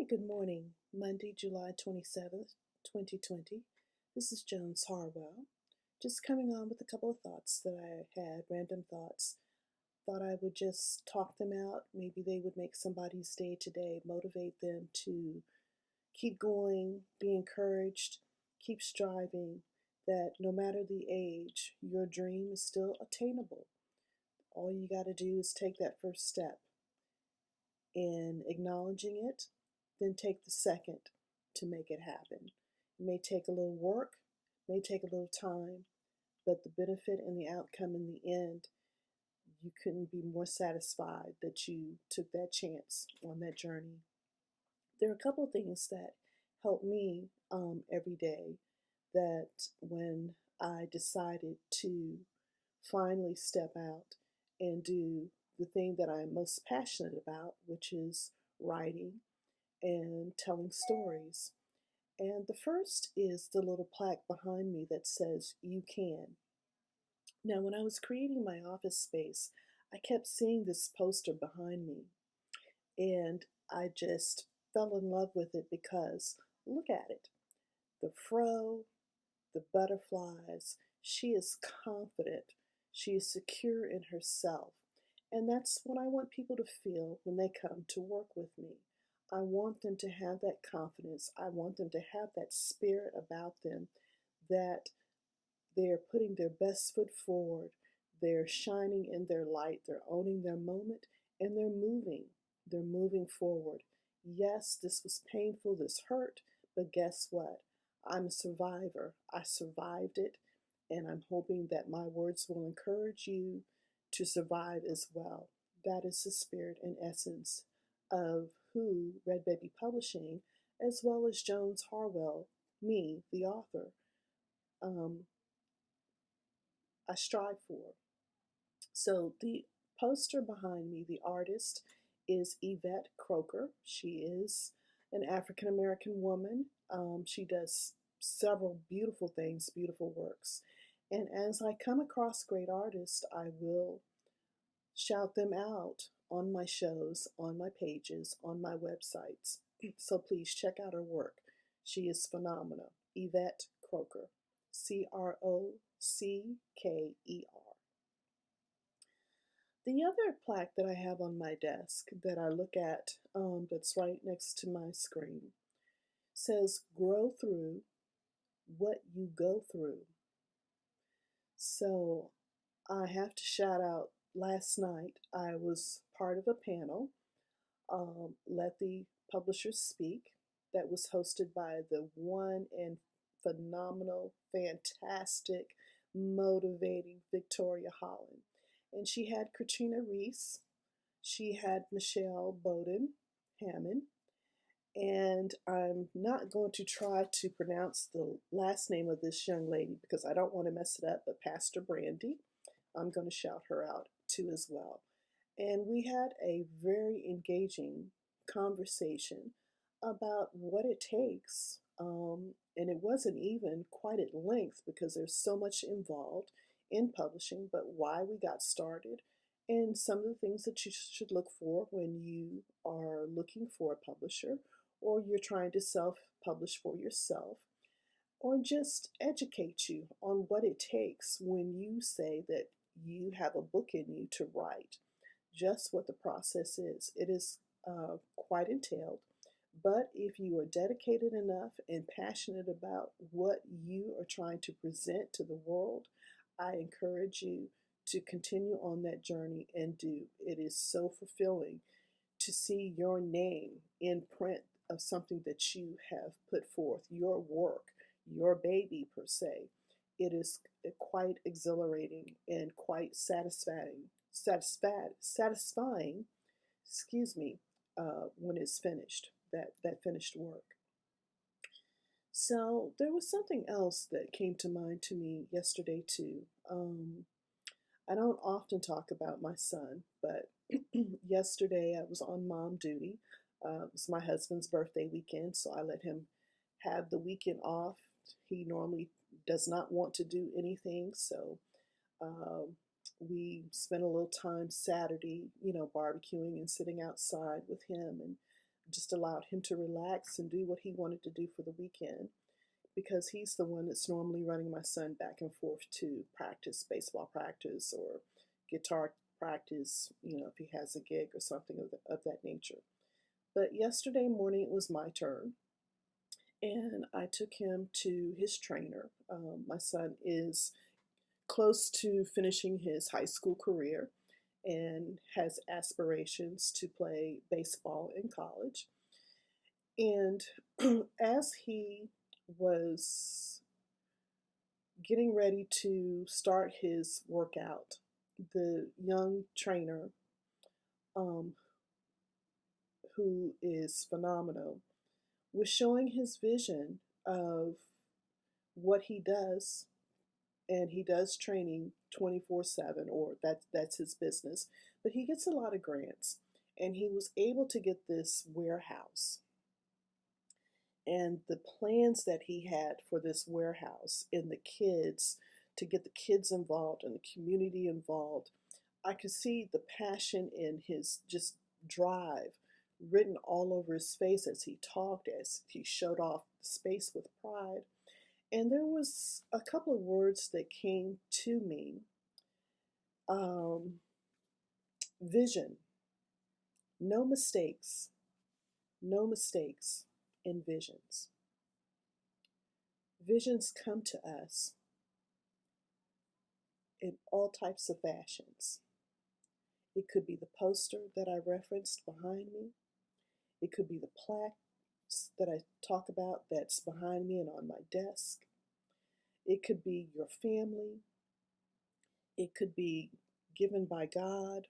Good morning, Monday, July 27th, 2020. This is Jones Harwell. Just coming on with a couple of thoughts that I had, random thoughts. Thought I would just talk them out. Maybe they would make somebody's day today, motivate them to keep going, be encouraged, keep striving, that no matter the age, your dream is still attainable. All you got to do is take that first step in acknowledging it, then take the second to make it happen. It may take a little work, may take a little time, but the benefit and the outcome in the end, you couldn't be more satisfied that you took that chance on that journey. There are a couple of things that help me every day that when I decided to finally step out and do the thing that I'm most passionate about, which is writing and telling stories. And the first is the little plaque behind me that says, "You can." Now, when I was creating my office space, I kept seeing this poster behind me, and I just fell in love with it because look at it. The fro, the butterflies, she is confident, she is secure in herself. And that's what I want people to feel when they come to work with me. I want them to have that confidence. I want them to have that spirit about them that they're putting their best foot forward. They're shining in their light. They're owning their moment and they're moving. They're moving forward. Yes, this was painful, this hurt, but guess what? I'm a survivor. I survived it, and I'm hoping that my words will encourage you to survive as well. That is the spirit and essence of who Red Baby Publishing, as well as Jones Harwell, me, the author, um, I strive for. So the poster behind me, the artist, is Yvette Crocker. She is an African American woman. She does several beautiful things, beautiful works. And as I come across great artists, I will shout them out on my shows, on my pages, on my websites. So please check out her work. She is phenomenal. Yvette Crocker, Crocker. The other plaque that I have on my desk that I look at, that's right next to my screen, says, "Grow through what you go through." So I have to shout out, last night I was part of a panel, Let the Publishers Speak, that was hosted by the one and phenomenal, fantastic, motivating Victoria Holland. And she had Catrina Reese, she had Michelle Bowden, Hammond, and I'm not going to try to pronounce the last name of this young lady because I don't want to mess it up, but Pastor Brandi, I'm going to shout her out too as well. And we had a very engaging conversation about what it takes. And it wasn't even quite at length because there's so much involved in publishing, but why we got started and some of the things that you should look for when you are looking for a publisher or you're trying to self-publish for yourself, or just educate you on what it takes when you say that you have a book in you to write, just what the process is. It is quite entailed, but if you are dedicated enough and passionate about what you are trying to present to the world, I encourage you to continue on that journey and do. It is so fulfilling to see your name in print of something that you have put forth, your work, your baby per se. It is quite exhilarating and quite satisfying, excuse me, when it's finished, that finished work. So there was something else that came to mind to me yesterday too. I don't often talk about my son, but yesterday I was on mom duty. It was my husband's birthday weekend, so I let him have the weekend off. He normally does not want to do anything, so we spent a little time Saturday, barbecuing and sitting outside with him and just allowed him to relax and do what he wanted to do for the weekend, because he's the one that's normally running my son back and forth to practice, baseball practice or guitar practice, if he has a gig or something of that nature. But yesterday morning it was my turn, and I took him to his trainer. My son is close to finishing his high school career and has aspirations to play baseball in college. And as he was getting ready to start his workout, the young trainer, um, who is phenomenal, was showing his vision of what he does. And he does training 24/7, or that's his business. But he gets a lot of grants, and he was able to get this warehouse. And the plans that he had for this warehouse and the kids, to get the kids involved and the community involved, I could see the passion in his just drive written all over his face as he talked, as he showed off the space with pride. And there was a couple of words that came to me. Vision. No mistakes. No mistakes in visions. Visions come to us in all types of fashions. It could be the poster that I referenced behind me. It could be the plaques that I talk about that's behind me and on my desk. It could be your family. It could be given by God.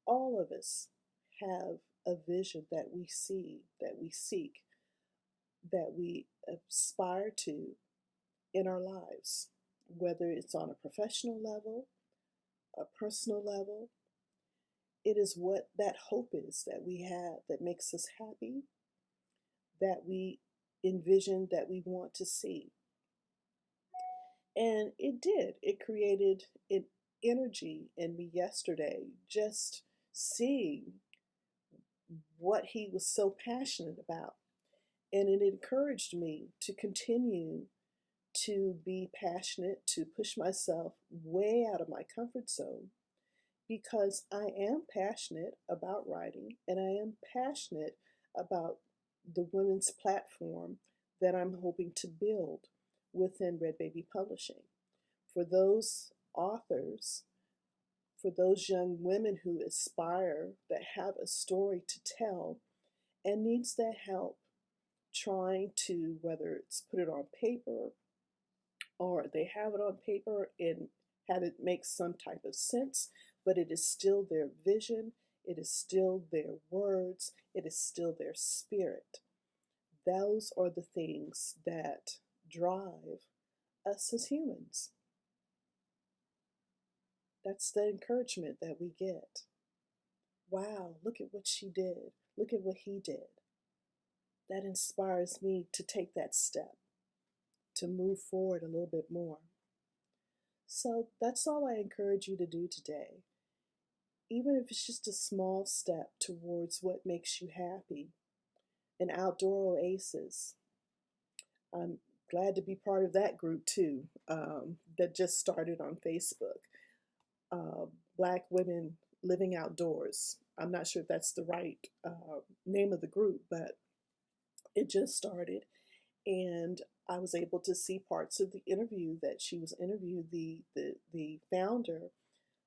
All of us have a vision that we see, that we seek, that we aspire to in our lives, whether it's on a professional level, a personal level. It is what that hope is that we have that makes us happy, that we envision, that we want to see. And it did. It created an energy in me yesterday, just seeing what he was so passionate about. And it encouraged me to continue to be passionate, to push myself way out of my comfort zone, because I am passionate about writing, and I am passionate about the women's platform that I'm hoping to build within Red Baby Publishing. For those authors, for those young women who aspire, that have a story to tell and needs that help trying to, whether it's put it on paper or they have it on paper and have it make some type of sense, but it is still their vision, it is still their words, it is still their spirit. Those are the things that drive us as humans. That's the encouragement that we get. Wow, look at what she did. Look at what he did. That inspires me to take that step, to move forward a little bit more. So that's all I encourage you to do today. Even if it's just a small step towards what makes you happy. An outdoor oasis. I'm glad to be part of that group too, that just started on Facebook. Black women living outdoors. I'm not sure if that's the right name of the group, but it just started. And I was able to see parts of the interview that she was interviewed. The founder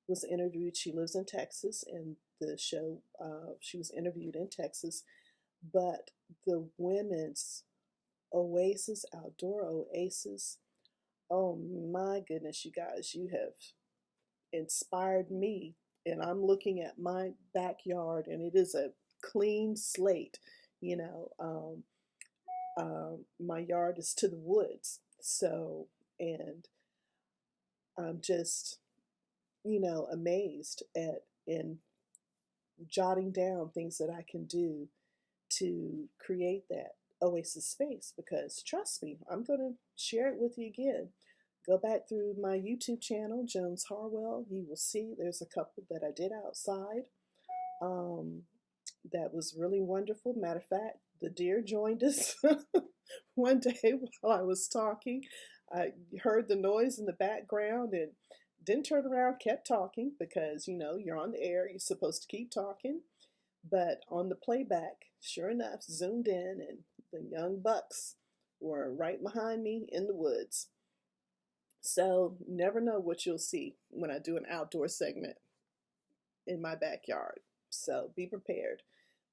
was interviewed. She lives in Texas, and the show, she was interviewed in Texas. But the women's oasis, outdoor oasis, oh my goodness, you guys, you have inspired me. And I'm looking at my backyard, and it is a clean slate. My yard is to the woods. So, and I'm just, amazed at and jotting down things that I can do to create that oasis space, because trust me, I'm going to share it with you again. Go back through my YouTube channel, Jones Harwell. You will see there's a couple that I did outside that was really wonderful. Matter of fact, the deer joined us one day while I was talking. I heard the noise in the background and didn't turn around, kept talking because, you're on the air, you're supposed to keep talking. But on the playback, sure enough, zoomed in and the young bucks were right behind me in the woods. So, never know what you'll see when I do an outdoor segment in my backyard. So, be prepared.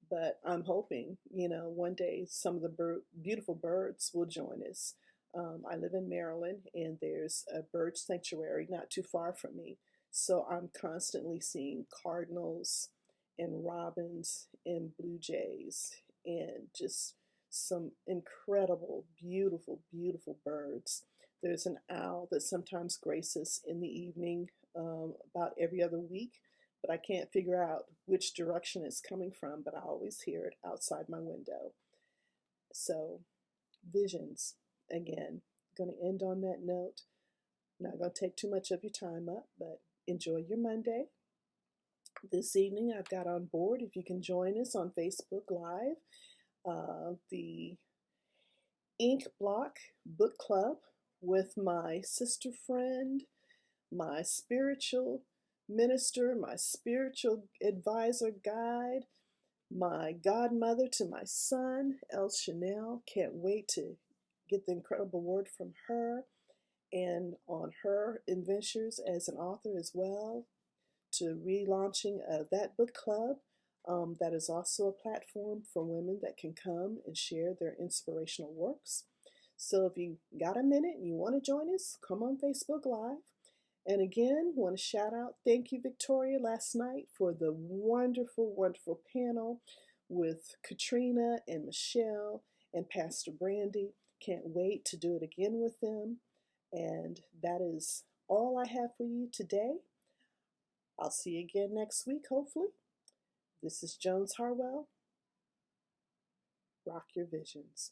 But I'm hoping, one day some of the beautiful birds will join us. I live in Maryland and there's a bird sanctuary not too far from me. So I'm constantly seeing cardinals and robins and blue jays and just some incredible, beautiful, beautiful birds. There's an owl that sometimes graces in the evening about every other week, but I can't figure out which direction it's coming from, but I always hear it outside my window. So, visions, again, going to end on that note. Not going to take too much of your time up, but enjoy your Monday. This evening, I've got on board, if you can join us on Facebook Live, the Ink Block Book Club with my sister friend, my spiritual minister, my spiritual advisor guide, my godmother to my son, El Chanel. Can't wait to get the incredible word from her and on her adventures as an author as well, to relaunching that book club. That is also a platform for women that can come and share their inspirational works. So if you got a minute and you want to join us, come on Facebook Live. And again, want to shout out, thank you, Victoria, last night for the wonderful, wonderful panel with Catrina and Michelle and Pastor Brandi. Can't wait to do it again with them. And that is all I have for you today. I'll see you again next week, hopefully. This is Jones Harwell. Rock your visions.